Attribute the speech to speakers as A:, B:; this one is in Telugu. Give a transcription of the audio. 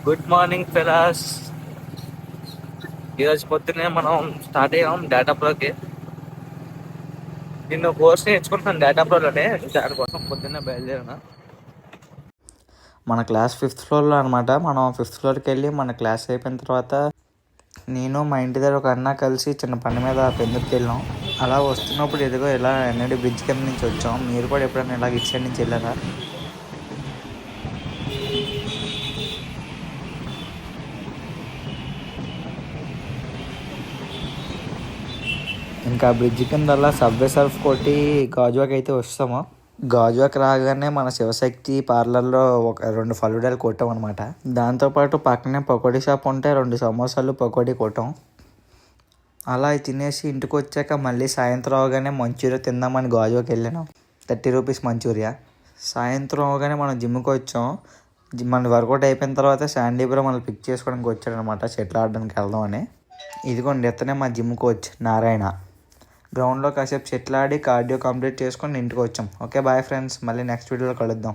A: Good morning fellas. ఈరోజు పొద్దున్నే మనం స్టార్ట్ అయ్యాం డేటాప్రోకి. నిన్ను కోర్స్ నేర్చుకుంటున్నాను డేటాప్రోలోనే, దానికోసం పొద్దున్నే బయలుదేరిన. మన క్లాస్ 5th ఫ్లోర్లో అనమాట. మనం 5th ఫ్లోర్కి వెళ్ళి మన క్లాస్ అయిపోయిన తర్వాత నేను మా ఇంటి దగ్గర ఒక అన్న కలిసి చిన్న పని మీద పెందుకు వెళ్ళాం. అలా వస్తున్నప్పుడు ఎదుగో ఇలా ఎన్ఐడి బ్రిడ్జ్ కింద నుంచి వచ్చాం. మీరు కూడా ఎప్పుడైనా ఇలాగ ఇటు సైడ్ నుంచి వెళ్ళారా? ఇంకా బ్రిడ్జ్ కింద అలా సబ్వే సర్ఫ్ కొట్టి గాజువాక్ అయితే వస్తాము. గాజువాక్ రాగానే మన శివశక్తి పార్లర్లో ఒక 2 ఫలూడాలు కొట్టాం అనమాట. దాంతోపాటు పక్కనే పకోడీ షాప్ ఉంటే 2 సమోసాలు పకోడీ కొట్టాం. అలా తినేసి ఇంటికి వచ్చాక మళ్ళీ సాయంత్రం అవగానే మంచూరియా తిందామని గాజువాక్ వెళ్ళాను. 30 రూపీస్ మంచూరియా. సాయంత్రం అవగానే మనం జిమ్కి వచ్చాం. మన వర్కౌట్ అయిపోయిన తర్వాత శాండీ బ్రో మనల్ని పిక్ చేసుకోవడానికి వచ్చాడనమాట, షటిల్ ఆడడానికి వెళ్దామని. ఇదిగోండి ఇతనే మా జిమ్ కోచ్ నారాయణ. గ్రౌండ్లో కాసేపు షటిల్ ఆడి కార్డియో కంప్లీట్ చేసుకొని ఇంటికి వచ్చాం. ఓకే బాయ్ ఫ్రెండ్స్, మళ్ళీ నెక్స్ట్ వీడియోలో కలుద్దాం.